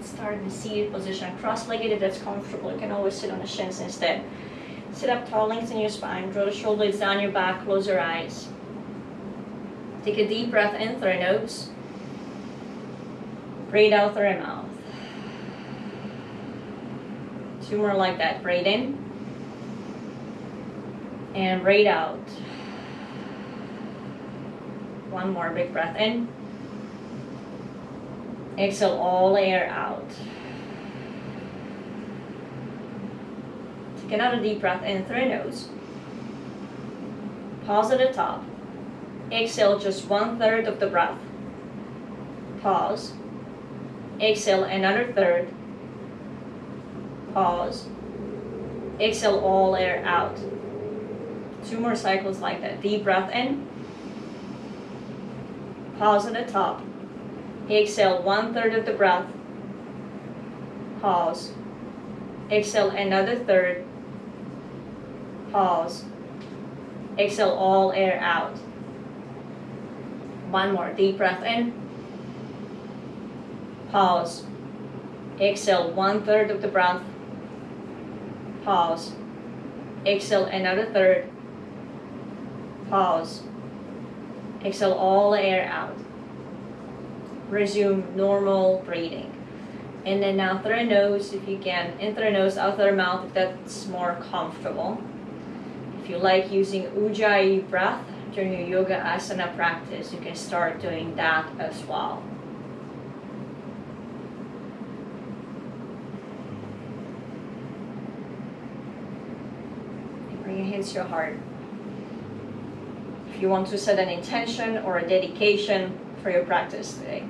Start in the seated position, cross-legged if that's comfortable. You can always sit on the shins instead. Sit up tall, lengthen your spine, draw the shoulder blades down your back, close your eyes. Take a deep breath in through your nose. Breathe out through your mouth. 2 more like that. Breathe in. And breathe out. 1 more big breath in. Exhale all the air out. Take another deep breath in through your nose. Pause at the top. Exhale just 1/3 of the breath. Pause. Exhale another third. Pause. Exhale all air out. 2 more cycles like that. Deep breath in. Pause at the top. Exhale 1/3 of the breath. Pause. Exhale another third. Pause. Exhale all air out. 1 more. Deep breath in. Pause. Exhale 1/3 of the breath. Pause. Exhale another third. Pause. Exhale all the air out. Resume normal breathing. And then now through your nose if you can. In through your nose, out through your mouth if that's more comfortable. If you like using Ujjayi breath during your yoga asana practice, you can start doing that as well. Bring your hands to your heart. If you want to set an intention or a dedication for your practice today.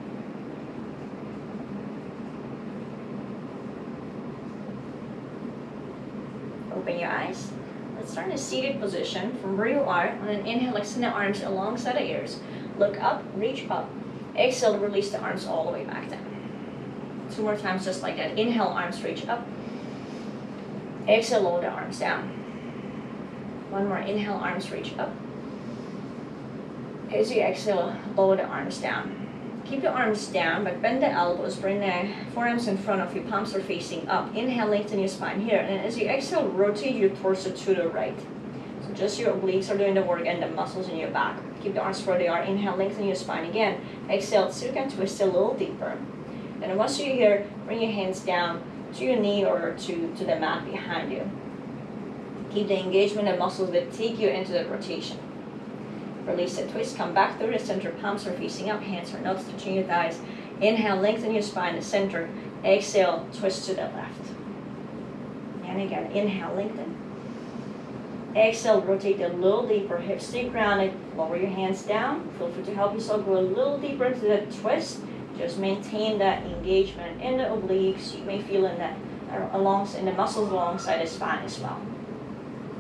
Open your eyes. Let's start in a seated position from where you are. On an inhale, extend the arms alongside the ears. Look up, reach up. Exhale, release the arms all the way back down. 2 more times just like that. Inhale, arms reach up. Exhale, lower the arms down. 1 more. Inhale, arms reach up. As you exhale, lower the arms down. Keep the arms down, but bend the elbows. Bring the forearms in front of you. Palms are facing up. Inhale, lengthen your spine here. And as you exhale, rotate your torso to the right. So just your obliques are doing the work and the muscles in your back. Keep the arms where they are. Inhale, lengthen your spine again. Exhale, so you can twist a little deeper. And once you're here, bring your hands down to your knee or to the mat behind you. Keep the engagement and muscles that take you into the rotation. Release the twist, come back through the center, palms are facing up, hands are not touching your thighs. Inhale, lengthen your spine, the center. Exhale, twist to the left. And again, inhale, lengthen. Exhale, rotate a little deeper, hips stay grounded, lower your hands down. Feel free to help yourself go a little deeper into the twist. Just maintain that engagement in the obliques. You may feel in the muscles alongside the spine as well.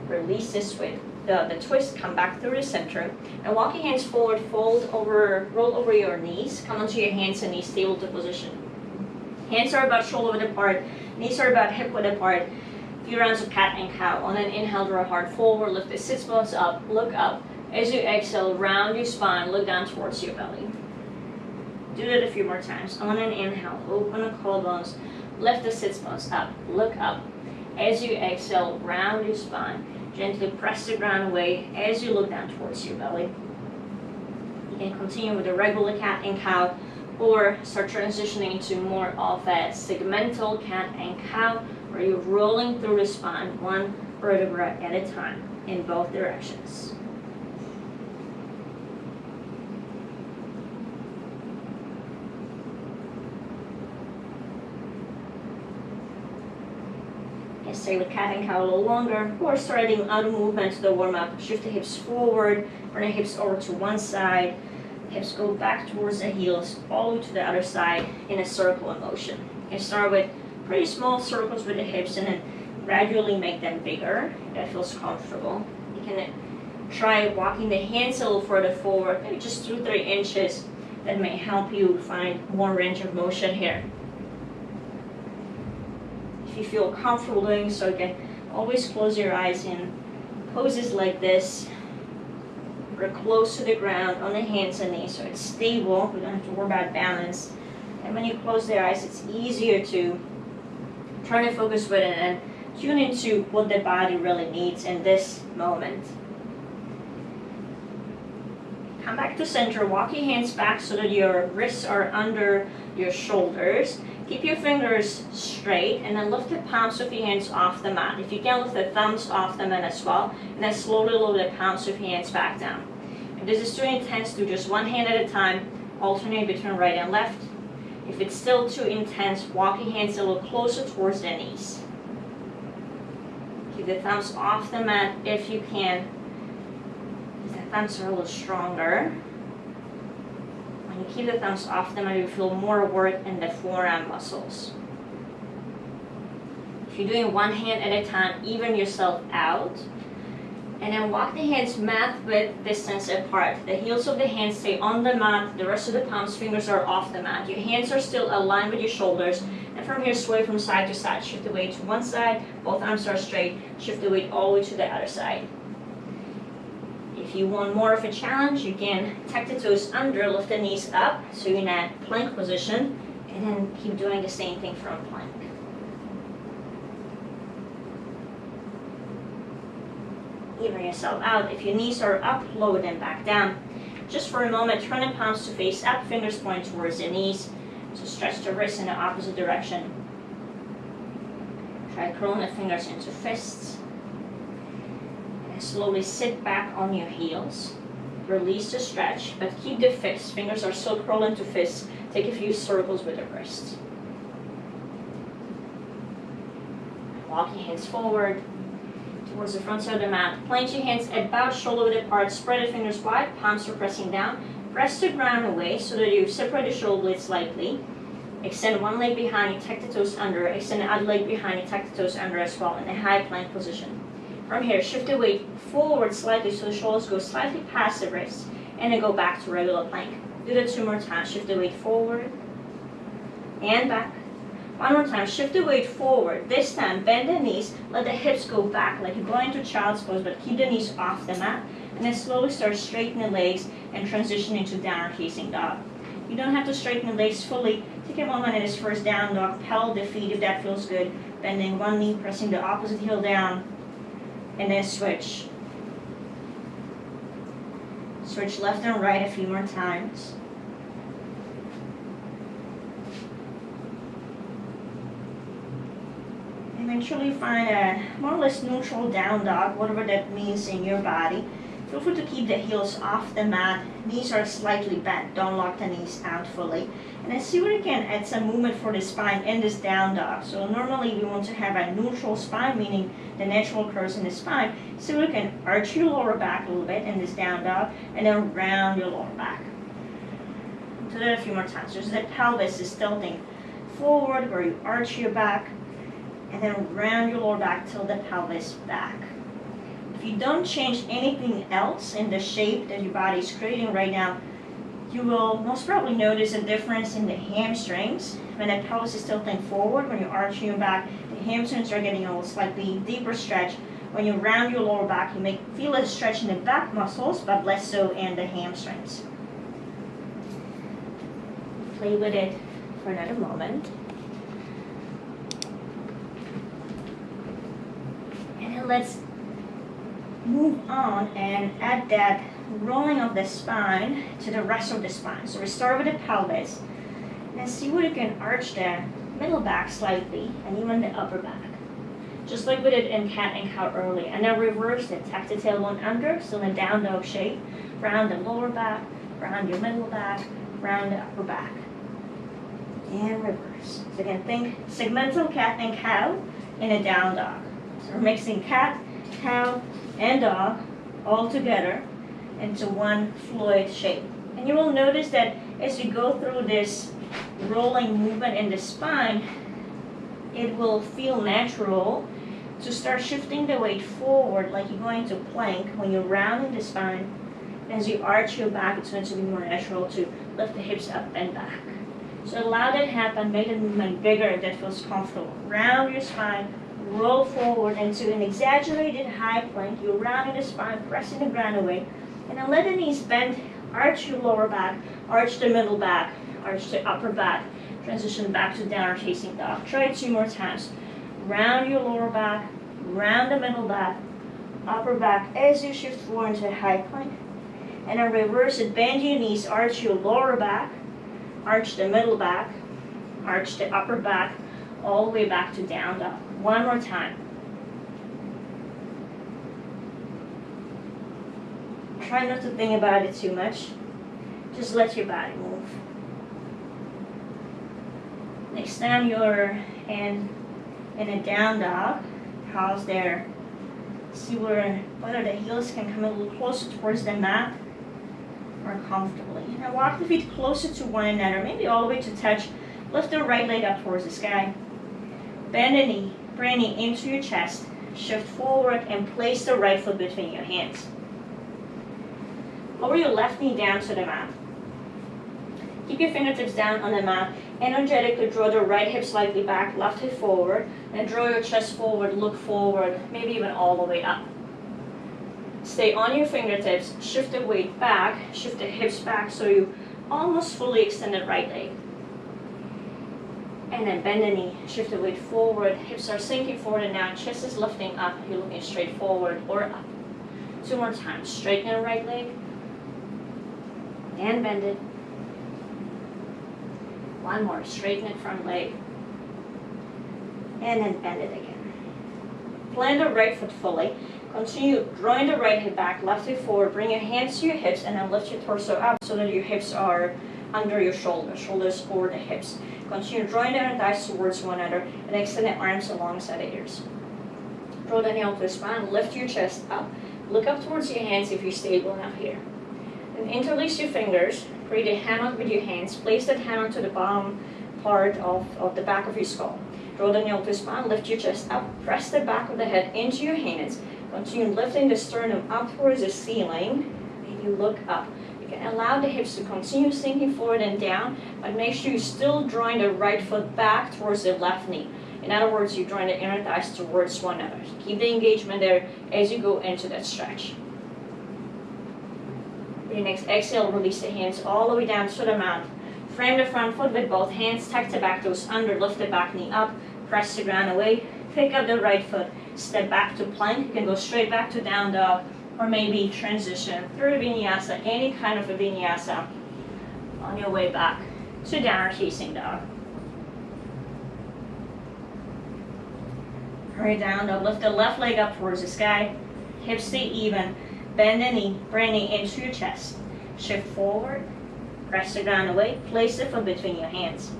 Release this with the twist, come back through the center, and walk your hands forward, roll over your knees, come onto your hands and knees, tabletop position. Hands are about shoulder width apart, knees are about hip width apart. Few rounds of cat and cow. On an inhale, draw heart forward, lift the sits bones up, look up. As you exhale, round your spine, look down towards your belly. Do that a few more times. On an inhale, open the collarbones, lift the sits bones up, look up. As you exhale, round your spine. Gently press the ground away as you look down towards your belly. You can continue with a regular cat and cow or start transitioning into more of a segmental cat and cow where you're rolling through the spine 1 vertebra at a time in both directions. Stay with cat and cow a little longer, or starting out of movement to the warm-up. Shift the hips forward, bring the hips over to one side. Hips go back towards the heels, all the way to the other side in a circle of motion. You can start with pretty small circles with the hips and then gradually make them bigger. That feels comfortable. You can try walking the hands a little further forward, maybe just 2-3 inches. That may help you find more range of motion here. If you feel comfortable doing so, you can always close your eyes in poses like this. We're close to the ground on the hands and knees, so it's stable. We don't have to worry about balance. And when you close the eyes, it's easier to try to focus with it and tune into what the body really needs in this moment. Come back to center, walk your hands back so that your wrists are under your shoulders. Keep your fingers straight and then lift the palms of your hands off the mat. If you can, lift the thumbs off the mat as well, and then slowly lower the palms of your hands back down. If this is too intense, do just one hand at a time, alternate between right and left. If it's still too intense, walk your hands a little closer towards the knees. Keep the thumbs off the mat if you can. The thumbs are a little stronger. When you keep the thumbs off the mat, you feel more work in the forearm muscles. If you're doing one hand at a time, even yourself out. And then walk the hands mat width distance apart. The heels of the hands stay on the mat. The rest of the palms, fingers are off the mat. Your hands are still aligned with your shoulders. And from here, sway from side to side. Shift the weight to one side. Both arms are straight. Shift the weight all the way to the other side. If you want more of a challenge, you can tuck the toes under, lift the knees up, so you're in that plank position, and then keep doing the same thing from plank. Even yourself out. If your knees are up, lower them back down. Just for a moment, turn the palms to face up, fingers point towards the knees. So stretch the wrists in the opposite direction. Try curling the fingers into fists. And slowly sit back on your heels. Release the stretch, but keep the fists. Fingers are still curled into fists. Take a few circles with the wrists. Walk your hands forward towards the front side of the mat. Plant your hands about shoulder width apart. Spread the fingers wide. Palms are pressing down. Press the ground away so that you separate the shoulder blades slightly. Extend one leg behind you, tuck the toes under. Extend the other leg behind you, tuck the toes under as well in a high plank position. From here, shift the weight forward slightly so the shoulders go slightly past the wrists, and then go back to regular plank. Do that 2 more times. Shift the weight forward and back. 1 more time. Shift the weight forward. This time, bend the knees. Let the hips go back like you're going into child's pose, but keep the knees off the mat. And then slowly start straightening the legs and transition into downward facing dog. You don't have to straighten the legs fully. Take a moment in this first down dog. Pedal the feet if that feels good. Bending one knee, pressing the opposite heel down. And then switch. Switch left and right a few more times. Eventually find a more or less neutral down dog, whatever that means in your body. Feel free to keep the heels off the mat. Knees are slightly bent. Don't lock the knees out fully. And then see where you can add some movement for the spine in this down dog. So normally we want to have a neutral spine, meaning the natural curves in the spine. So we can arch your lower back a little bit in this down dog and then round your lower back. Do that a few more times. So the pelvis is tilting forward where you arch your back and then round your lower back till the pelvis back. If you don't change anything else in the shape that your body is creating right now, you will most probably notice a difference in the hamstrings. When the pelvis is tilting forward, when you're arching your back, the hamstrings are getting a slightly deeper stretch. When you round your lower back, you may feel a stretch in the back muscles, but less so in the hamstrings. Play with it for another moment. And then let's move on and add that rolling of the spine to the rest of the spine. So we start with the pelvis and see where you can arch the middle back slightly and even the upper back. Just like we did in cat and cow earlier. And then reverse it. Tuck the tailbone under, still in a down dog shape. Round the lower back, round your middle back, round the upper back. And reverse. So again, think segmental cat and cow in a down dog. So we're mixing cat, cow, and dog all together into one fluid shape. And you will notice that as you go through this rolling movement in the spine, it will feel natural to start shifting the weight forward like you're going to plank when you're rounding the spine. As you arch your back, it's going to be more natural to lift the hips up and back. So allow that to happen, make the movement bigger if that feels comfortable. Round your spine, roll forward into an exaggerated high plank. You're rounding the spine, pressing the ground away. And then let the knees bend, arch your lower back, arch the middle back, arch the upper back. Transition back to downward facing dog. Try it 2 more times. Round your lower back, round the middle back, upper back as you shift forward into a high plank. And then reverse it, bend your knees, arch your lower back, arch the middle back, arch the upper back, all the way back to down dog. 1 more time. Try not to think about it too much. Just let your body move. Extend your hand in a down dog. Pause there. See whether the heels can come a little closer towards the mat more comfortably. Now walk the feet closer to one another, maybe all the way to touch. Lift the right leg up towards the sky. Bend the knee, bring the knee into your chest. Shift forward and place the right foot between your hands. Lower your left knee down to the mat. Keep your fingertips down on the mat. Energetically draw the right hip slightly back, left hip forward, and draw your chest forward, look forward, maybe even all the way up. Stay on your fingertips, shift the weight back, shift the hips back so you almost fully extend the right leg. And then bend the knee, shift the weight forward, hips are sinking forward and now chest is lifting up, you're looking straight forward or up. 2 more times, straighten the right leg, and bend it. 1 more, straighten it front leg, and then bend it again. Plant the right foot fully. Continue drawing the right hip back, left hip forward. Bring your hands to your hips and then lift your torso up so that your hips are under your shoulders over the hips. Continue drawing the inner thighs towards one another and extend the arms alongside the ears. Draw the nail to the spine, lift your chest up. Look up towards your hands if you're stable enough here. And interlace your fingers. Create a hammock with your hands. Place that hammock to the bottom part of the back of your skull. Draw the nail to the spine, lift your chest up, press the back of the head into your hands. Continue lifting the sternum up towards the ceiling. Maybe look up. You can allow the hips to continue sinking forward and down, but make sure you're still drawing the right foot back towards the left knee. In other words, you're drawing the inner thighs towards one another. Keep the engagement there as you go into that stretch. Your next exhale, release the hands all the way down to the mat. Frame the front foot with both hands, tuck the back toes under, lift the back knee up, press the ground away, pick up the right foot, step back to plank. You can go straight back to down dog, or maybe transition through a vinyasa, any kind of a vinyasa on your way back to downward facing dog. Hurry down dog, lift the left leg up towards the sky, hips stay even. Bend the knee, bring the knee into your chest. Shift forward, press the ground away, place the foot between your hands.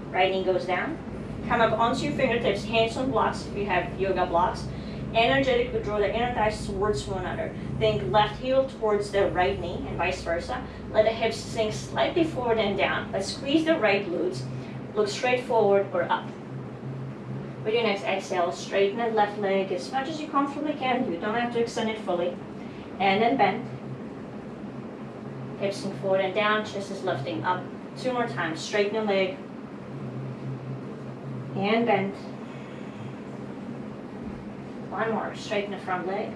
Right knee goes down. Come up onto your fingertips, hands on blocks if you have yoga blocks. Energetically draw the inner thighs towards one another. Think left heel towards the right knee and vice versa. Let the hips sink slightly forward and down. Let's squeeze the right glutes. Look straight forward or up. With your next exhale, straighten that left leg as much as you comfortably can. You don't have to extend it fully. And then bend. Hips sink forward and down, chest is lifting up. 2 more times. Straighten the leg. And bend. 1 more. Straighten the front leg.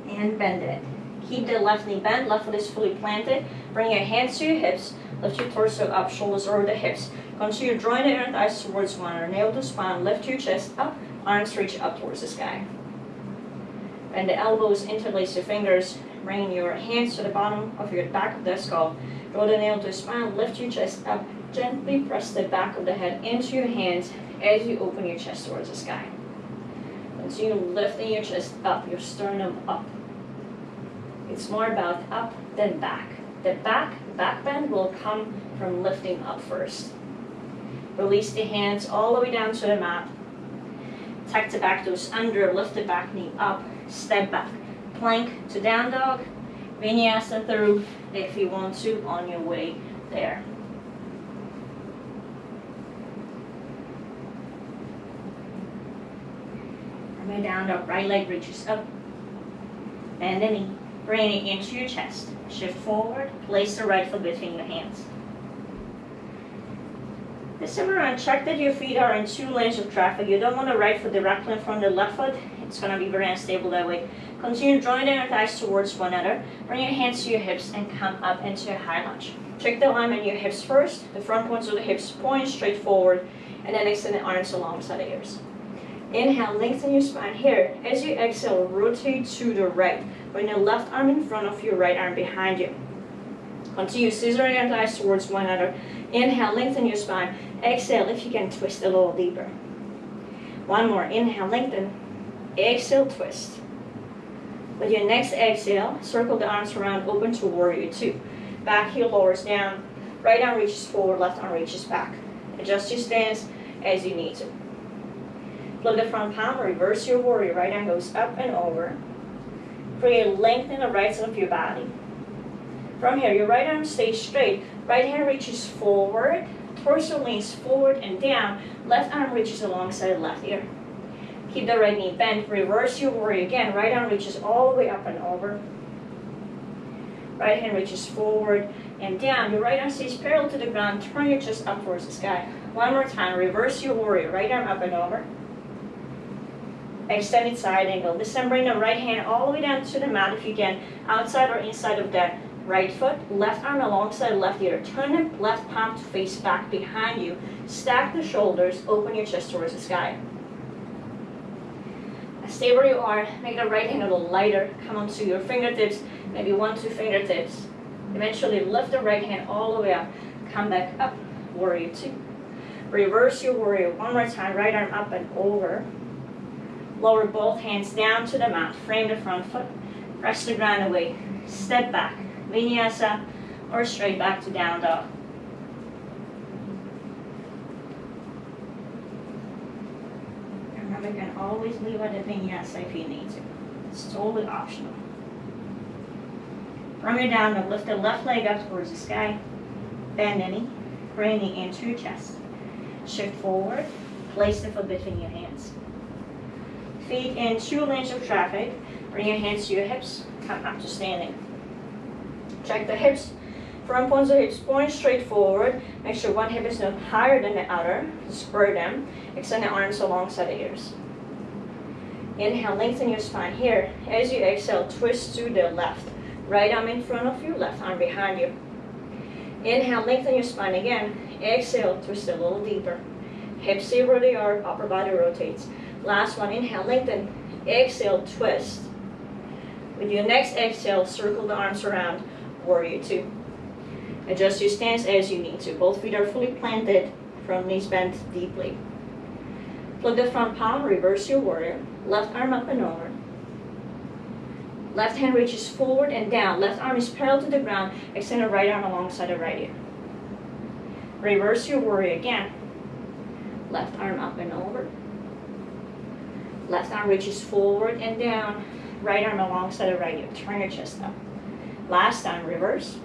And bend it. Keep the left knee bent, left foot is fully planted. Bring your hands to your hips. Lift your torso up, shoulders over the hips. Continue drawing the inner thighs towards one another. Nail to spine, lift your chest up, arms reach up towards the sky. Bend the elbows, interlace your fingers. Bring your hands to the bottom of your back of the skull. Draw the nail to the spine, lift your chest up. Gently press the back of the head into your hands as you open your chest towards the sky. Continue lifting your chest up, your sternum up. It's more about up than back. The back bend will come from lifting up first. Release the hands all the way down to the mat. Tuck the back toes under, lift the back knee up, step back. Plank to down dog, vinyasa through if you want to on your way there. And then down dog, right leg reaches up. Bend the knee, bring it into your chest. Shift forward, place the right foot between your hands. This time around, check that your feet are in 2 lanes of traffic. You don't want the right foot directly in front of the left foot. It's going to be very unstable that way. Continue drawing the inner thighs towards one another. Bring your hands to your hips and come up into a high lunge. Check the alignment in your hips first. The front points of the hips point straight forward, and then extend the arms alongside the ears. Inhale, lengthen your spine here. As you exhale, rotate to the right. Bring the left arm in front of you, right arm behind you. Continue scissoring your thighs towards one another. Inhale, lengthen your spine. Exhale, if you can, twist a little deeper. One more. Inhale, lengthen. Exhale, twist. With your next exhale, circle the arms around, open to warrior two. Back heel lowers down. Right arm reaches forward, left arm reaches back. Adjust your stance as you need to. Flip the front palm, reverse your warrior. Right arm goes up and over. Create length in the right side of your body. From here, your right arm stays straight. Right hand reaches forward. Torso leans forward and down. Left arm reaches alongside the left ear. Keep the right knee bent. Reverse your warrior again. Right arm reaches all the way up and over. Right hand reaches forward and down. Your right arm stays parallel to the ground. Turn your chest up towards the sky. One more time. Reverse your warrior. Right arm up and over. Extended side angle. This time bring the right hand all the way down to the mat if you can. Outside or inside of that right foot. Left arm alongside left ear. Turn the left palm to face back behind you. Stack the shoulders. Open your chest towards the sky. Stay where you are. Make the right hand a little lighter. Come onto your fingertips. Maybe 1-2 fingertips. Eventually lift the right hand all the way up. Come back up. Warrior two. Reverse your warrior. One more time. Right arm up and over. Lower both hands down to the mat. Frame the front foot. Press the ground away. Step back. Vinyasa or straight back to down dog. Remember, you can always leave at the vinyasa if you need to. It's totally optional. From your down dog, lift the left leg up towards the sky. Bend the knee. Bring the knee into your chest. Shift forward. Place the foot between your hands. Feet in 2 lanes of traffic. Bring your hands to your hips. Come up to standing. Check the hips. Front points of the hips point straight forward. Make sure one hip is not higher than the other. Spur them. Extend the arms alongside the ears. Inhale, lengthen your spine here. As you exhale, twist to the left. Right arm in front of you, left arm behind you. Inhale, lengthen your spine again. Exhale, twist a little deeper. Hips stay where they are, upper body rotates. Last one, inhale, lengthen. Exhale, twist. With your next exhale, circle the arms around, warrior two. Adjust your stance as you need to. Both feet are fully planted, front knees bent deeply. Flip the front palm, reverse your warrior. Left arm up and over. Left hand reaches forward and down. Left arm is parallel to the ground. Extend the right arm alongside the right ear. Reverse your warrior again. Left arm up and over. Left arm reaches forward and down. Right arm alongside the right ear. Turn your chest up. Last time, reverse.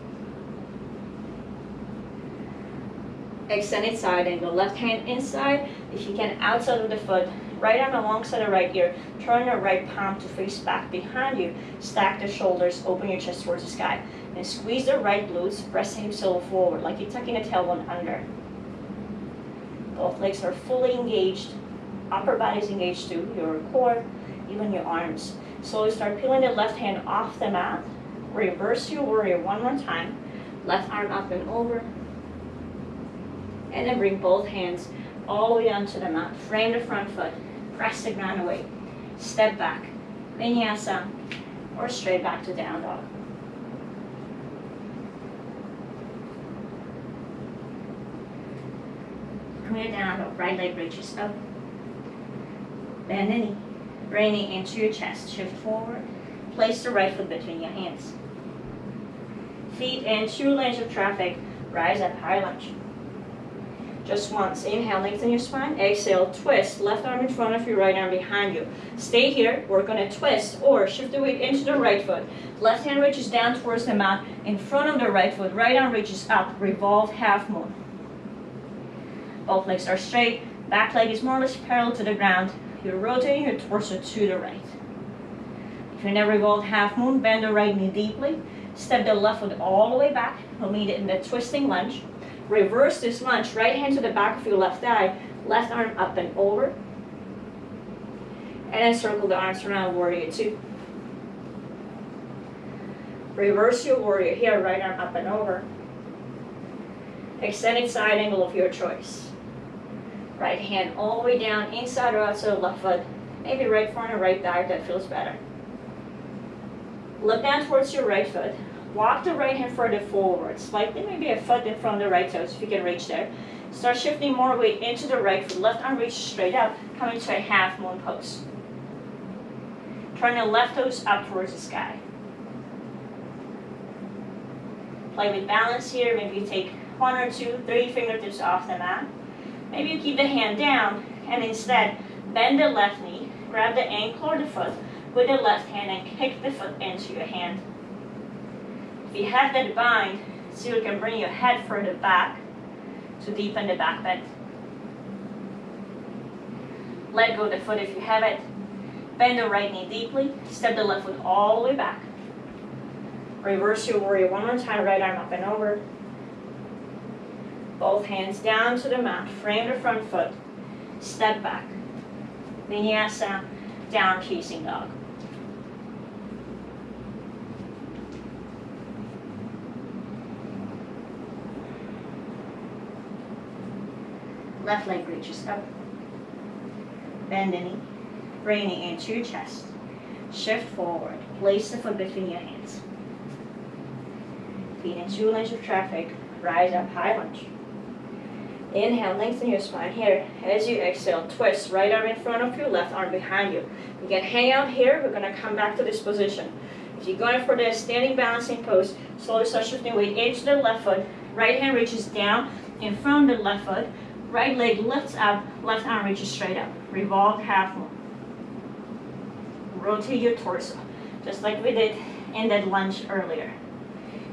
Extended side angle. Left hand inside. If you can, outside of the foot. Right arm alongside the right ear. Turn the right palm to face back behind you. Stack the shoulders. Open your chest towards the sky. And squeeze the right glutes. Press the hips a little forward, like you're tucking the tailbone under. Both legs are fully engaged. Upper body is engaged too. Your core, even your arms. Slowly start peeling the left hand off the mat. Reverse your warrior one more time. Left arm up and over. And then bring both hands all the way down to the mat. Frame the front foot. Press the ground away. Step back. Vinyasa or straight back to down dog. From your down dog, right leg reaches up. Bend the knee. Bring the knee into your chest. Shift forward. Place the right foot between your hands. Feet in 2 lanes of traffic. Rise up, high lunge. Just once. Inhale, lengthen your spine. Exhale, twist. Left arm in front of you, right arm behind you. Stay here. We're going to twist or shift the weight into the right foot. Left hand reaches down towards the mat in front of the right foot. Right arm reaches up. Revolve half moon. Both legs are straight. Back leg is more or less parallel to the ground. You're rotating your torso to the right. If you're in a revolved half moon, bend the right knee deeply. Step the left foot all the way back. We'll meet it in the twisting lunge. Reverse this lunge. Right hand to the back of your left thigh. Left arm up and over. And then circle the arms around, warrior two. Reverse your warrior here. Right arm up and over. Extended side angle of your choice. Right hand all the way down, inside or outside of left foot. Maybe right foot and right thigh if that feels better. Look down towards your right foot. Walk the right hand further forward, slightly, maybe a foot in front of the right toes if you can reach there. Start shifting more weight into the right foot. Left arm reaches straight up, coming to a half moon pose. Turn the left toes up towards the sky. Play with balance here. Maybe you take 1 or 2, 3 fingertips off the mat. Maybe you keep the hand down and instead bend the left knee, grab the ankle or the foot with the left hand and kick the foot into your hand. If you have that bind, see if you can bring your head further back to deepen the back bend. Let go of the foot if you have it. Bend the right knee deeply, step the left foot all the way back. Reverse your warrior one more time, right arm up and over. Both hands down to the mat, frame the front foot, step back. Vinyasa, downward facing dog. Left leg reaches up. Bend the knee, bring it into your chest. Shift forward, place the foot between your hands. Feet in 2 lanes of traffic, rise up, high lunge. Inhale, lengthen your spine here. As you exhale, twist, right arm in front of you, left arm behind you. You can hang out here, we're gonna come back to this position. If you're going for the standing balancing pose, slowly start shifting weight into the left foot. Right hand reaches down in front of the left foot. Right leg lifts up, left arm reaches straight up. Revolve half moon. Rotate your torso, just like we did in that lunge earlier.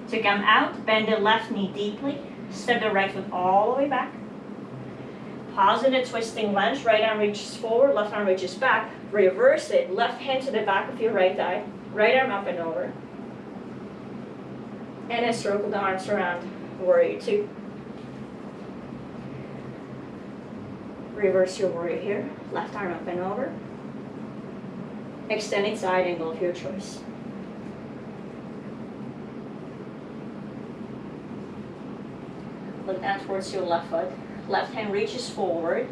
To come out, bend the left knee deeply, step the right foot all the way back. Pause in a twisting lunge, right arm reaches forward, left arm reaches back. Reverse it, left hand to the back of your right thigh, right arm up and over. And then circle the arms around, warrior 2. Reverse your warrior here, left arm up and over. Extended side angle of your choice. Look down towards your left foot. Left hand reaches forward.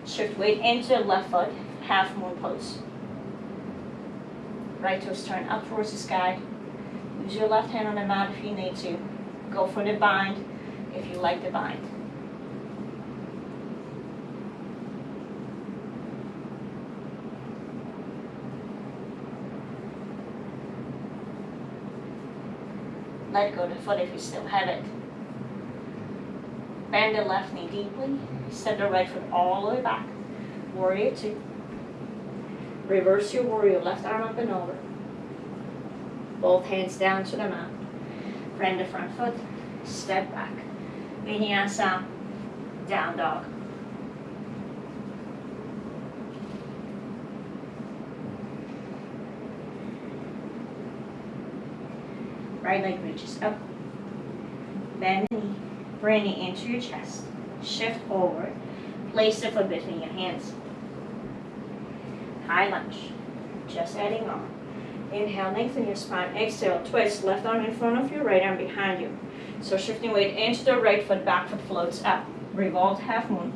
Shift weight into the left foot, half moon pose. Right toes turn up towards the sky. Use your left hand on the mat if you need to. Go for the bind if you like the bind. Let go of the foot if you still have it. Bend the left knee deeply. Step the right foot all the way back. Warrior 2. Reverse your warrior, left arm up and over. Both hands down to the mat. Bend the front foot. Step back. Vinyasa, down dog. Right leg reaches up. Bend the knee. Bring it into your chest. Shift forward. Place the foot between your hands. High lunge. Just adding on. Inhale, lengthen your spine. Exhale, twist. Left arm in front of you, right arm behind you. So shifting weight into the right foot, back foot floats up. Revolved half moon.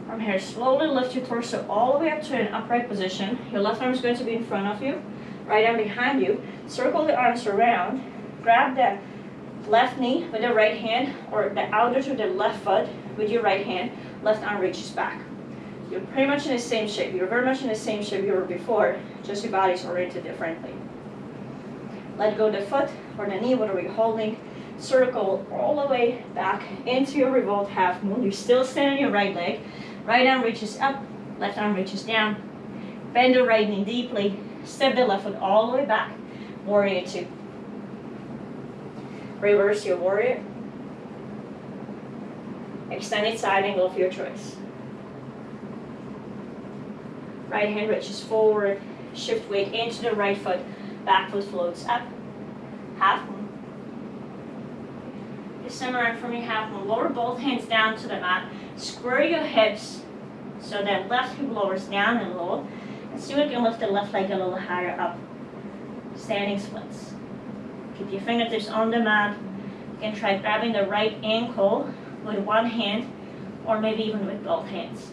From here, slowly lift your torso all the way up to an upright position. Your left arm is going to be in front of you, right arm behind you. Circle the arms around. Grab the left knee with the right hand, or the outer to the left foot with your right hand. Left arm reaches back. You're pretty much in the same shape. You're very much in the same shape you were before, just your body's oriented differently. Let go of the foot or the knee, whatever you're holding. Circle all the way back into your revolved half moon. You still stand on your right leg. Right arm reaches up, left arm reaches down. Bend the right knee deeply. Step the left foot all the way back. Warrior 2. Reverse your warrior. Extended side angle of your choice. Right hand reaches forward. Shift weight into the right foot. Back foot floats up. Half moon. Similar from your half moon. Lower both hands down to the mat. Square your hips so that left hip lowers down and low. And see if you can lift the left leg a little higher up. Standing splits. Keep your fingertips on the mat. You can try grabbing the right ankle with one hand or maybe even with both hands.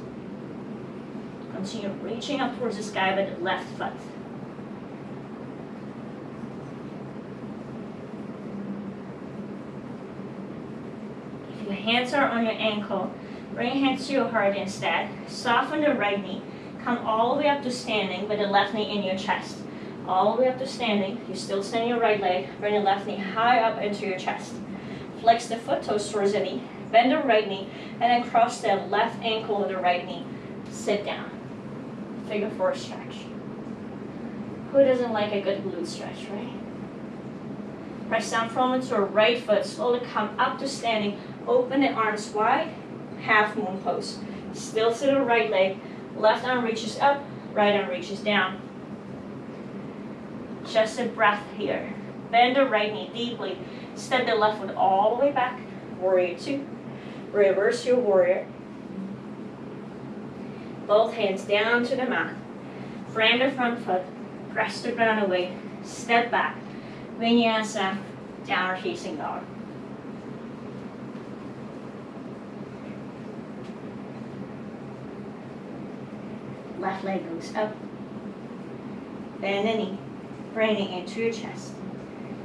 Continue reaching up towards the sky with the left foot. If your hands are on your ankle, bring your hands to your heart instead. Soften the right knee. Come all the way up to standing with the left knee in your chest. All the way up to standing. You still stand your right leg. Bring the left knee high up into your chest. Flex the foot toes towards the knee. Bend the right knee and then cross the left ankle with the right knee. Sit down. Figure 4 stretch. Who doesn't like a good glute stretch, right? Press down firmly to your right foot. Slowly come up to standing. Open the arms wide. Half moon pose. Still to the right leg. Left arm reaches up. Right arm reaches down. Just a breath here. Bend the right knee deeply. Step the left foot all the way back. Warrior 2. Reverse your warrior. Both hands down to the mat. Frame the front foot. Press the ground away. Step back. Vinyasa. Downward facing dog. Left leg goes up. Bend the knee. Bring it into your chest.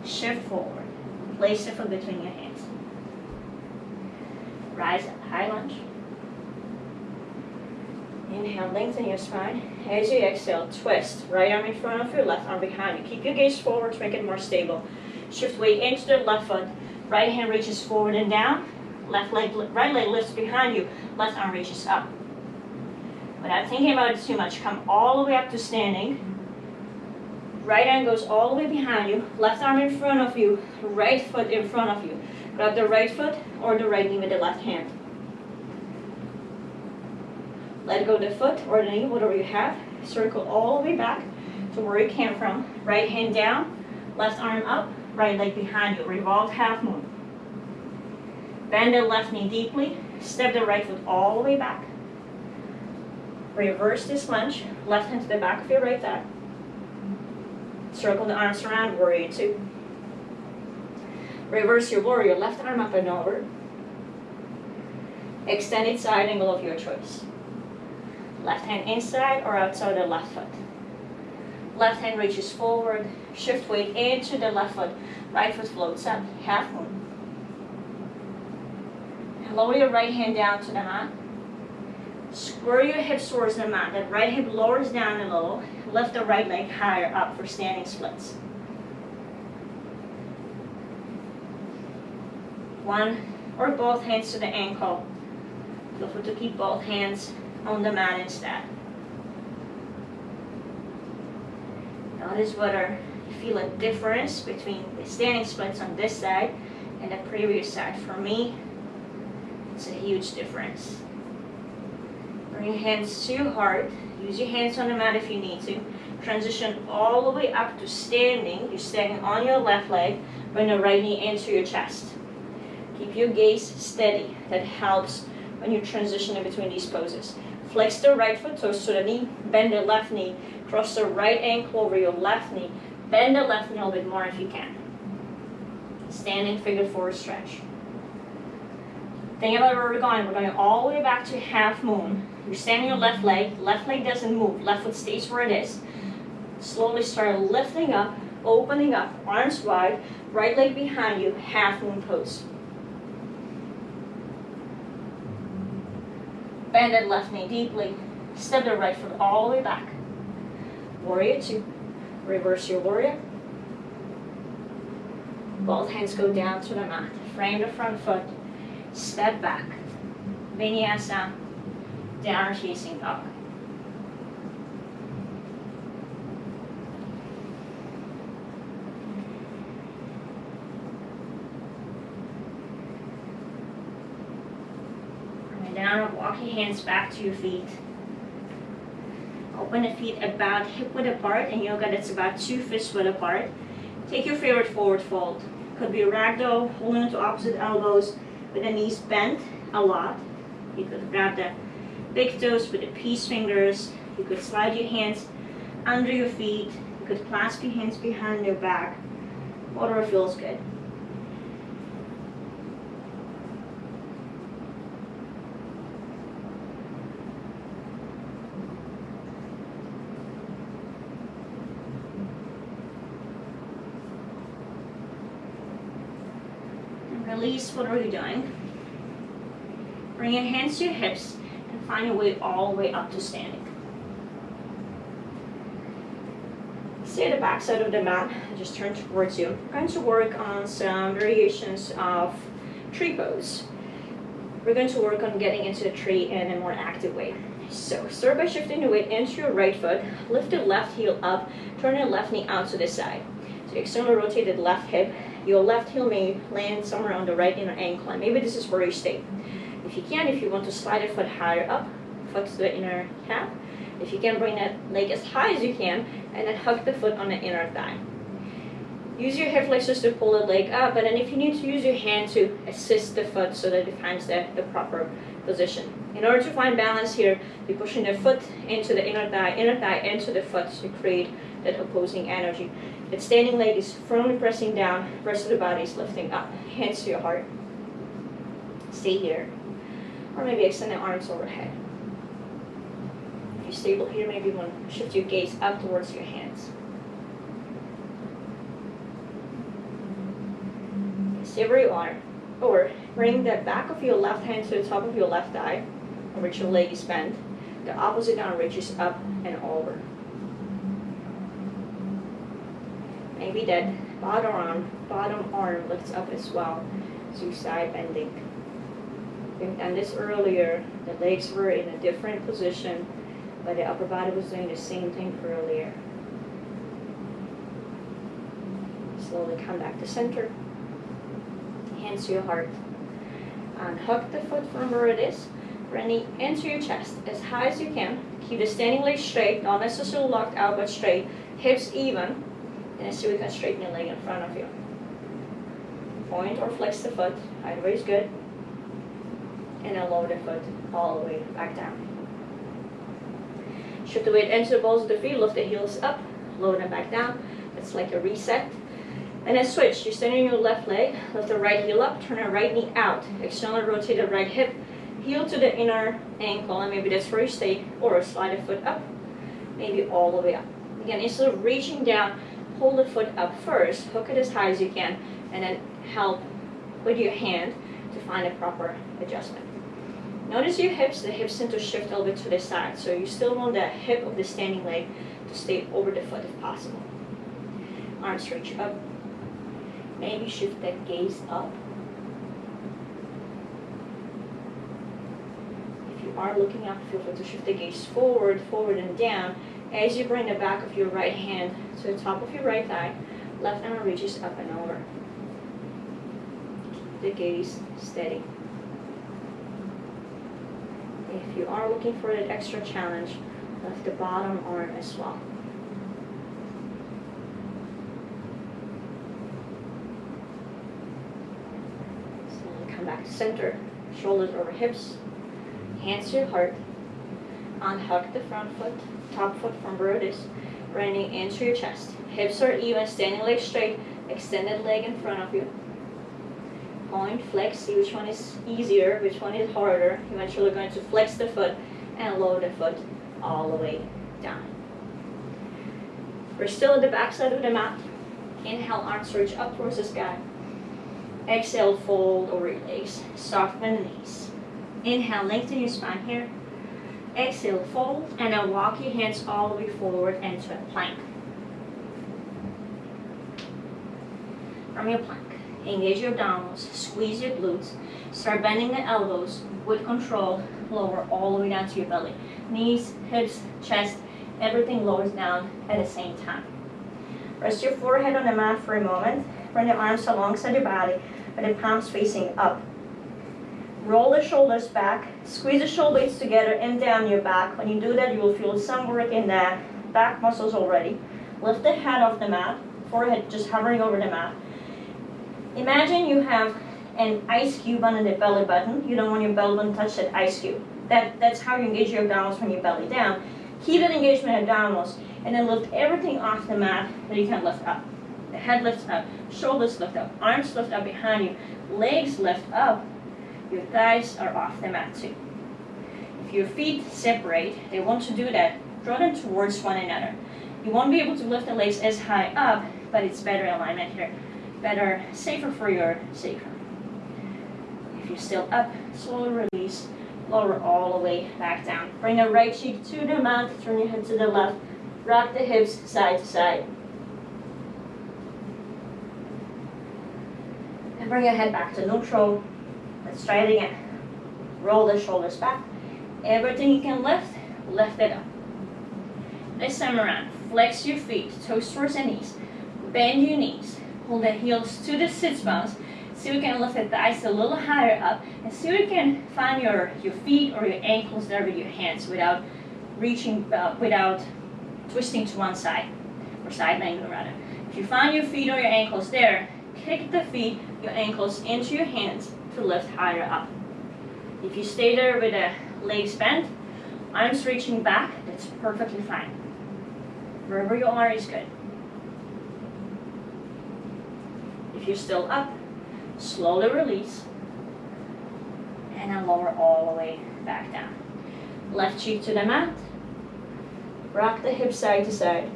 Shift forward. Place the foot between your hands. Rise up, high lunge. Inhale, lengthen your spine. As you exhale, twist. Right arm in front of you, left arm behind you. Keep your gaze forward to make it more stable. Shift weight into the left foot. Right hand reaches forward and down. Right leg lifts behind you. Left arm reaches up. Without thinking about it too much, come all the way up to standing. Right arm goes all the way behind you. Left arm in front of you. Right foot in front of you. Grab the right foot or the right knee with the left hand. Let go of the foot or the knee, whatever you have. Circle all the way back to where you came from. Right hand down, left arm up, right leg behind you. Revolve half moon. Bend the left knee deeply. Step the right foot all the way back. Reverse this lunge. Left hand to the back of your right thigh. Circle the arms around, warrior 2. Reverse your warrior, left arm up and over. Extended side angle of your choice. Left hand inside or outside the left foot. Left hand reaches forward. Shift weight into the left foot. Right foot floats up, half moon. Lower your right hand down to the mat. Square your hips towards the mat. That right hip lowers down a little. Lift the right leg higher up for standing splits. One or both hands to the ankle. Feel free to keep both hands on the mat instead. Notice whether you feel a difference between the standing splits on this side and the previous side. For me, it's a huge difference. Bring your hands to your heart. Use your hands on the mat if you need to. Transition all the way up to standing. You're standing on your left leg. Bring the right knee into your chest. Keep your gaze steady. That helps when you transition in between these poses. Flex the right foot, toes to the knee. Bend the left knee. Cross the right ankle over your left knee. Bend the left knee a little bit more if you can. Standing figure 4 stretch. Think about where we're going. We're going all the way back to half moon. You're standing your left leg doesn't move, left foot stays where it is. Slowly start lifting up, opening up, arms wide, right leg behind you, half moon pose. Bend that left knee deeply, step the right foot all the way back. Warrior 2, reverse your warrior. Both hands go down to the mat, frame the front foot, step back, Vinyasa, downward facing dog. Coming down, walk your hands back to your feet. Open the feet about hip width apart. In yoga, that's about 2 fist width apart. Take your favorite forward fold. Could be ragdoll, holding onto opposite elbows with the knees bent a lot. You could grab the big toes with the peace fingers. You could slide your hands under your feet. You could clasp your hands behind your back. Whatever feels good. Release. What are you doing? Bring your hands to your hips and find your way all the way up to standing. Stay at the back side of the mat and just turn towards you. We're going to work on some variations of tree pose. We're going to work on getting into the tree in a more active way. So start by shifting the weight into your right foot, lift the left heel up, turn your left knee out to the side. So you externally rotate the left hip. Your left heel may land somewhere on the right inner ankle, and maybe this is where you stay. If you can, if you want to slide a foot higher up, foot to the inner calf. If you can, bring that leg as high as you can, and then hug the foot on the inner thigh. Use your hip flexors to pull the leg up, and then if you need to, use your hand to assist the foot so that it finds the proper position. In order to find balance here, you're pushing the foot into the inner thigh into the foot to create that opposing energy. That standing leg is firmly pressing down, rest of the body is lifting up. Hands to your heart. Stay here. Or maybe extend the arms overhead. If you're stable here, maybe you want to shift your gaze up towards your hands. Stay where you are. Or bring the back of your left hand to the top of your left thigh, on which your leg is bent. The opposite arm reaches up and over. Maybe that bottom arm lifts up as well, so side bending. We've done this earlier. The legs were in a different position, but the upper body was doing the same thing earlier. Slowly come back to center. Hands to your heart. And hug the foot from where it is. Bring the knee into your chest as high as you can. Keep the standing leg straight, not necessarily locked out, but straight. Hips even. And see if we can straighten your leg in front of you. Point or flex the foot. Either way is good. And then lower the foot all the way back down. Shift the weight into the balls of the feet. Lift the heels up. Lower them back down. That's like a reset. And then switch. You're standing on your left leg. Lift the right heel up. Turn the right knee out. Externally rotate the right hip. Heel to the inner ankle. And maybe that's where you stay. Or slide the foot up. Maybe all the way up. Again, instead of reaching down, hold the foot up first. Hook it as high as you can. And then help with your hand to find a proper adjustment. Notice your hips. The hips tend to shift a little bit to the side. So you still want the hip of the standing leg to stay over the foot if possible. Arms reach up. Maybe shift that gaze up. If you are looking up, feel free to shift the gaze forward, forward and down. As you bring the back of your right hand to the top of your right thigh, left arm reaches up and over. Keep the gaze steady. If you are looking for that extra challenge, lift the bottom arm as well. Back to center, shoulders over hips, hands to your heart, unhug the front foot, top foot from where it is, running into your chest. Hips are even, standing leg straight, extended leg in front of you. Point, flex, see which one is easier, which one is harder. Eventually going to flex the foot and lower the foot all the way down. We're still at the back side of the mat. Inhale, arms reach up towards the sky. Exhale, fold over your legs, soften the knees. Inhale, lengthen your spine here. Exhale, fold, and then walk your hands all the way forward into a plank. From your plank, engage your abdominals, squeeze your glutes, start bending the elbows with control, lower all the way down to your belly. Knees, hips, chest, everything lowers down at the same time. Rest your forehead on the mat for a moment. Bring the arms alongside your body, with the palms facing up. Roll the shoulders back, squeeze the shoulder blades together and down your back. When you do that, you will feel some work in the back muscles already. Lift the head off the mat, forehead just hovering over the mat. Imagine you have an ice cube under the belly button. You don't want your belly button to touch that ice cube. That's how you engage your abdominals when you belly down. Keep that engagement in abdominals, and then lift everything off the mat that you can lift up. The head lifts up, shoulders lift up, arms lift up behind you, legs lift up, your thighs are off the mat too. If your feet separate, they want to do that, draw them towards one another. You won't be able to lift the legs as high up, but it's better alignment here. Better, safer for your sacrum. If you're still up, slowly release, lower all the way back down. Bring the right cheek to the mat, turn your head to the left, rock the hips side to side. And bring your head back to neutral. Let's try it again. Roll the shoulders back. Everything you can lift, lift it up. This time around, flex your feet, toes towards the knees. Bend your knees. Hold the heels to the sit bones. See if we can lift the thighs a little higher up. And see if we can find your feet or your ankles there with your hands without reaching, without twisting to one side. Or side angle rather. If you find your feet or your ankles there, kick the feet, your ankles into your hands to lift higher up. If you stay there with the legs bent, arms reaching back, that's perfectly fine. Wherever you are is good. If you're still up, slowly release, and then lower all the way back down. Left cheek to the mat, rock the hips side to side.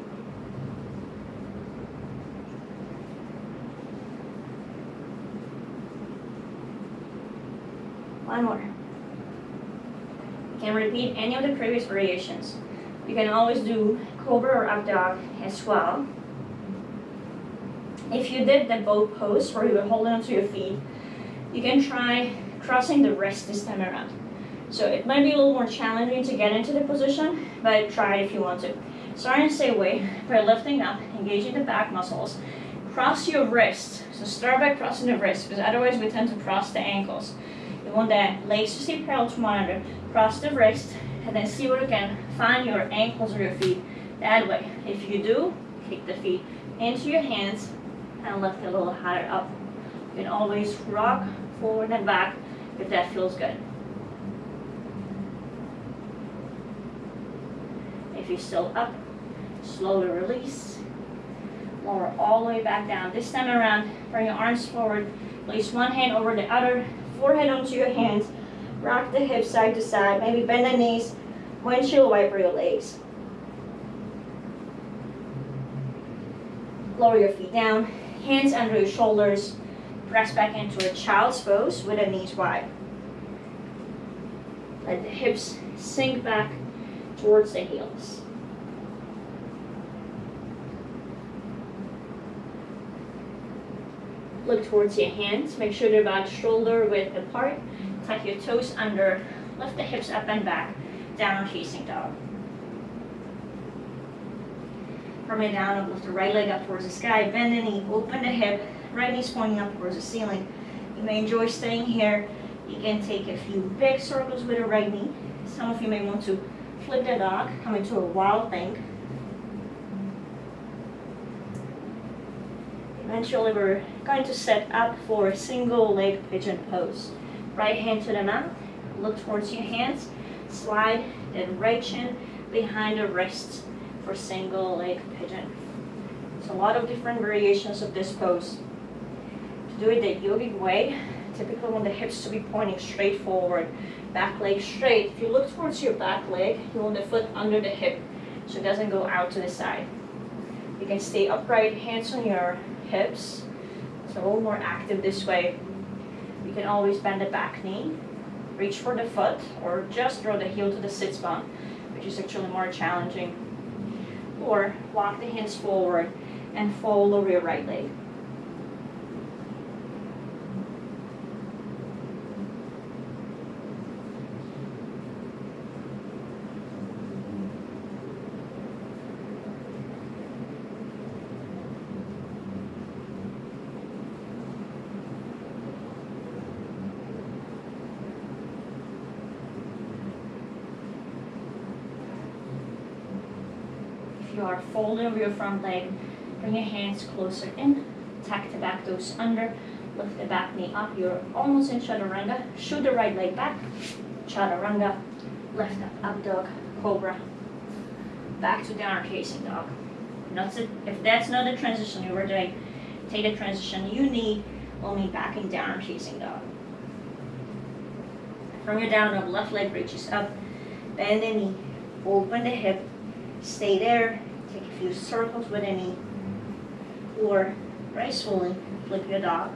One more. You can repeat any of the previous variations. You can always do cobra or up dog as well. If you did the bow pose where you were holding onto your feet, you can try crossing the wrist this time around. So it might be a little more challenging to get into the position, but try it if you want to. Start in the same way by lifting up, engaging the back muscles. Cross your wrist. So start by crossing the wrist, because otherwise we tend to cross the ankles. You want the legs to stay parallel to one another. Cross the wrist, and then see where you can find your ankles or your feet that way. If you do, kick the feet into your hands and lift a little higher up. You can always rock forward and back if that feels good. If you're still up, slowly release. Lower all the way back down. This time around, bring your arms forward. Place one hand over the other, forehead onto your hands. Rock the hips side to side. Maybe bend the knees. Windshield wiper your legs. Lower your feet down. Hands under your shoulders. Press back into a child's pose with the knees wide. Let the hips sink back towards the heels. Look towards your hands. Make sure they're about shoulder width apart. Tuck your toes under. Lift the hips up and back. Downward facing dog. From your down, lift the right leg up towards the sky. Bend the knee. Open the hip. Right knee's pointing up towards the ceiling. You may enjoy staying here. You can take a few big circles with the right knee. Some of you may want to flip the dog, come into a wild thing. Eventually we're going to set up for a single leg pigeon pose. Right hand to the mat, look towards your hands, slide that right shin behind the wrists for single leg pigeon. There's a lot of different variations of this pose. To do it the yogic way, typically want the hips to be pointing straight forward, back leg straight. If you look towards your back leg, you want the foot under the hip so it doesn't go out to the side. You can stay upright, hands on your hips. It's a little more active this way. You can always bend the back knee, reach for the foot, or just draw the heel to the sit bone, which is actually more challenging. Or walk the hands forward and fold over your right leg. You are folding over your front leg, bring your hands closer in, tuck the back toes under, lift the back knee up. You're almost in chaturanga. Shoot the right leg back, chaturanga, left up dog, cobra, back to downward facing dog. If that's not the transition you were doing, take the transition you need, only back in downward facing dog. From your down dog, left leg reaches up, bend the knee, open the hip, stay there, take a few circles with the knee, or gracefully flip your dog.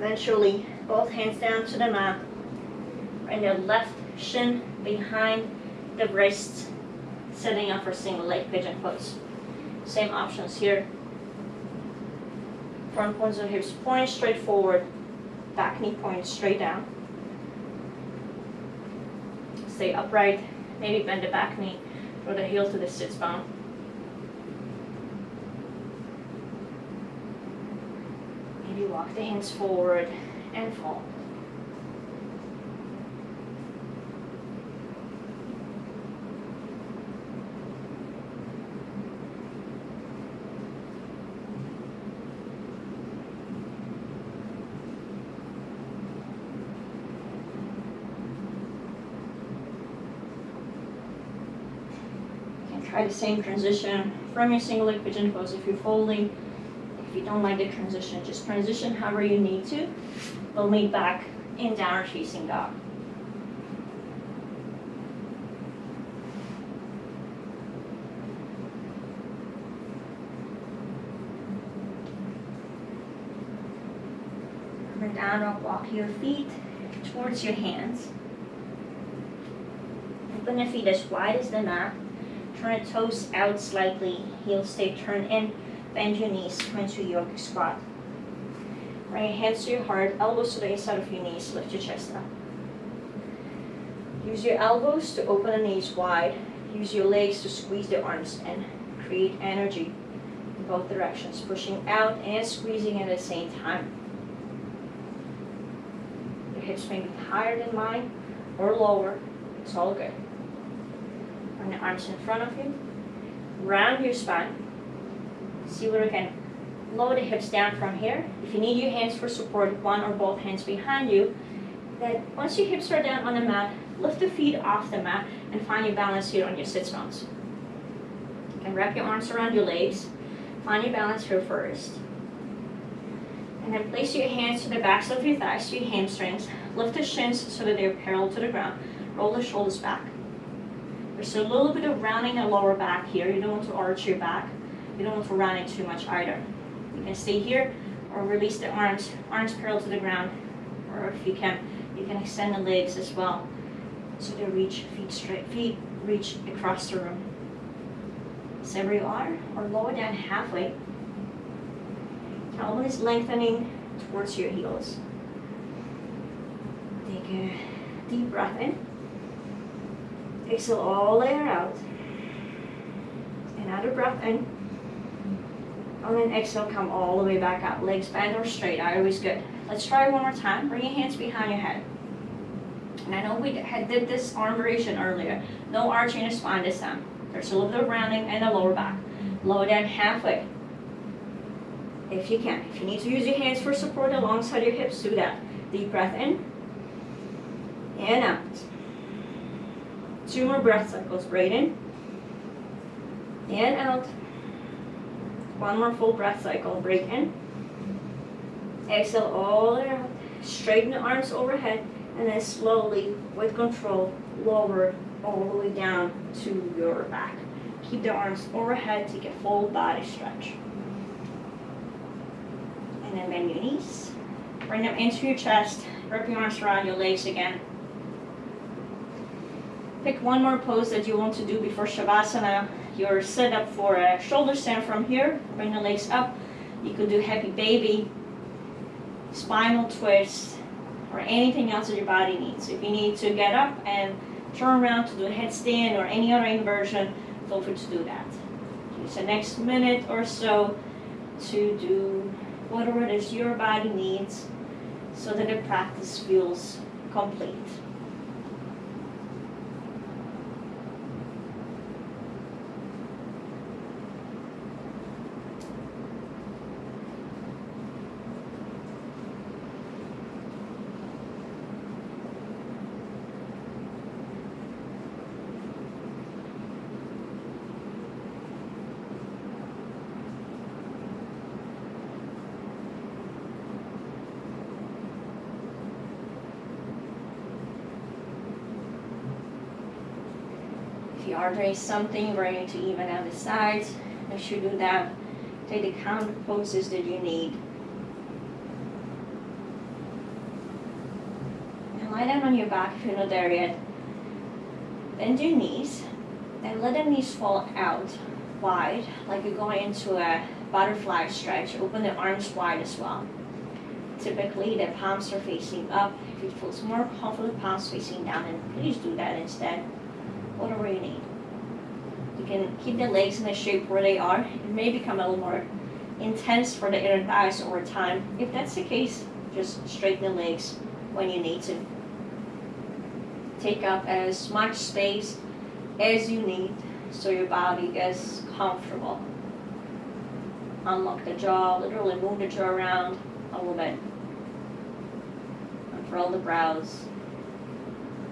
Eventually, both hands down to the mat. Bring the left shin behind the wrist, setting up for single leg pigeon pose. Same options here. Front points of hips point straight forward, back knee points straight down. Stay upright, maybe bend the back knee, throw the heel to the sits bone. Maybe walk the hands forward and fold. Try the same transition from your single leg pigeon pose if you're folding. If you don't like the transition, just transition however you need to. We'll meet back in downward facing dog. From down dog, walk your feet towards your hands. Open the feet as wide as the mat. Turn the toes out slightly, heels stay turned in, bend your knees, come into yogic squat. Bring your hands to your heart, elbows to the inside of your knees, lift your chest up. Use your elbows to open the knees wide, use your legs to squeeze the arms in, create energy in both directions, pushing out and squeezing at the same time. Your hips may be higher than mine or lower, it's all good. Bring the arms in front of you, round your spine. See where you can lower the hips down from here. If you need your hands for support, one or both hands behind you, then once your hips are down on the mat, lift the feet off the mat and find your balance here on your sits bones. You can wrap your arms around your legs, find your balance here first. And then place your hands to the backs of your thighs, to your hamstrings. Lift the shins so that they're parallel to the ground. Roll the shoulders back. There's a little bit of rounding the lower back here. You don't want to arch your back. You don't want to round it too much either. You can stay here or release the arms parallel to the ground. Or if you can extend the legs as well. So they reach feet straight, feet reach across the room. Stay where you are or lower down halfway. Tailbone is lengthening towards your heels. Take a deep breath in. Exhale all the way out. Another breath in. And then exhale, come all the way back out. Legs bent or straight, always good. Let's try one more time. Bring your hands behind your head. And I know we did this arm variation earlier. No arching the spine this time. There's a little bit of rounding in the lower back. Lower down halfway. If you can. If you need to use your hands for support alongside your hips, do that. Deep breath in. And out. 2 more breath cycles. Breathe in. And out. 1 more full breath cycle. Breathe in. Exhale all the way out. Straighten the arms overhead. And then slowly, with control, lower all the way down to your back. Keep the arms overhead. Take a full body stretch. And then bend your knees. Bring them into your chest. Wrap your arms around your legs again. Pick one more pose that you want to do before Shavasana. You're set up for a shoulder stand from here. Bring the legs up. You could do happy baby, spinal twist, or anything else that your body needs. If you need to get up and turn around to do a headstand or any other inversion, feel free to do that. Use the next minute or so to do whatever it is your body needs so that the practice feels complete. If you are doing something where you need to even out the sides, make sure you do that. Take the counter poses that you need. lie down on your back if you're not there yet. Bend your knees and let the knees fall out wide, like you're going into a butterfly stretch. Open the arms wide as well. Typically, the palms are facing up. If it feels more comfortable, palms facing down, and please do that instead. Whatever you need. You can keep the legs in the shape where they are. It may become a little more intense for the inner thighs over time. If that's the case, just straighten the legs when you need to. Take up as much space as you need so your body is comfortable. Unlock the jaw, literally move the jaw around a little bit. Unfurl the brows.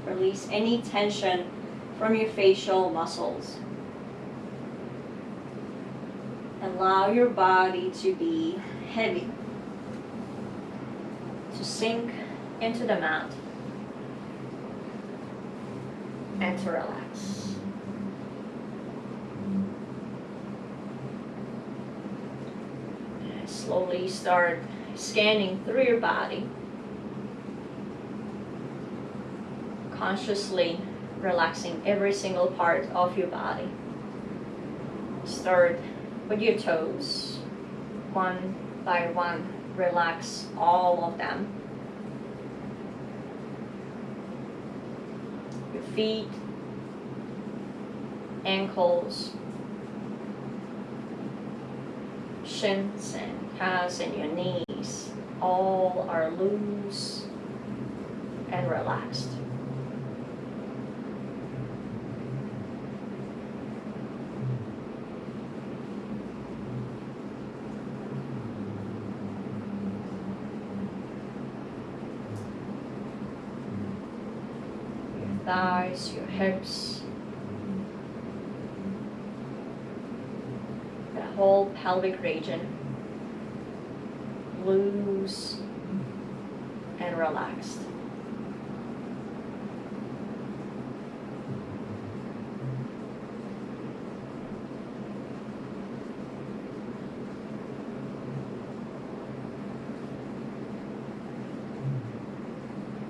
Release any tension from your facial muscles. Allow your body to be heavy, to sink into the mat, and to relax. And slowly start scanning through your body, consciously relaxing every single part of your body. Start with your toes. One by one, relax all of them. Your feet, ankles, shins and calves and your knees all are loose and relaxed. Thighs, your hips, the whole pelvic region, loose and relaxed.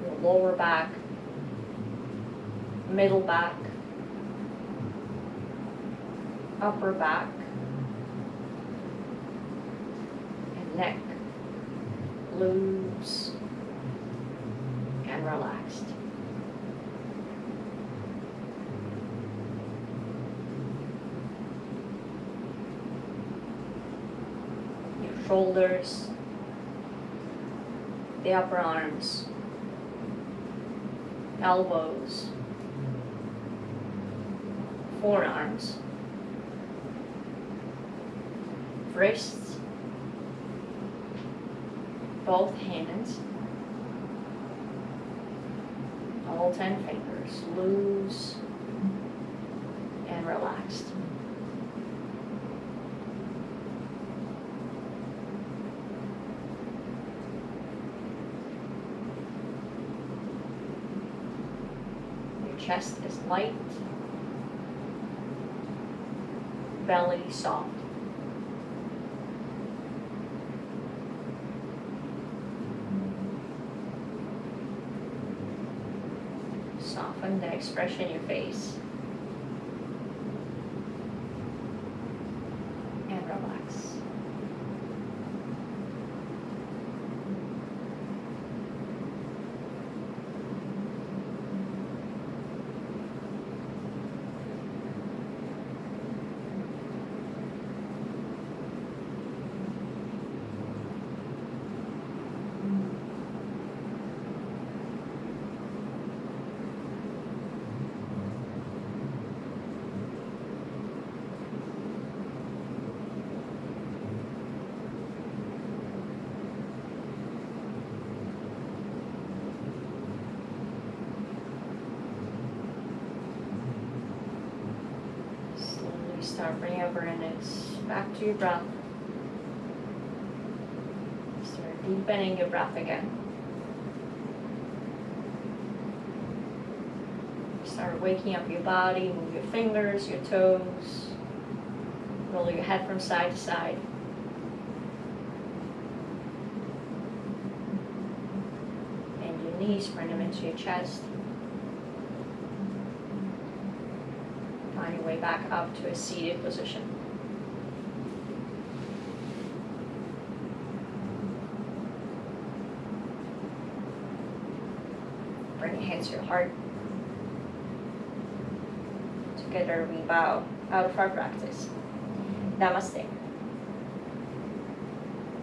Your lower back, middle back, upper back, and neck, loose and relaxed. Your shoulders, the upper arms, elbows, forearms, wrists, both hands, all 10 fingers, loose and relaxed. Your chest is light, belly soft. Soften the expression in your face and relax. Start bringing awareness back to your breath. Start deepening your breath again. Start waking up your body, move your fingers, your toes, roll your head from side to side. And your knees, bring them into your chest. Find your way back up to a seated position. Bring your hands to your heart. Together we bow out of our practice. Namaste.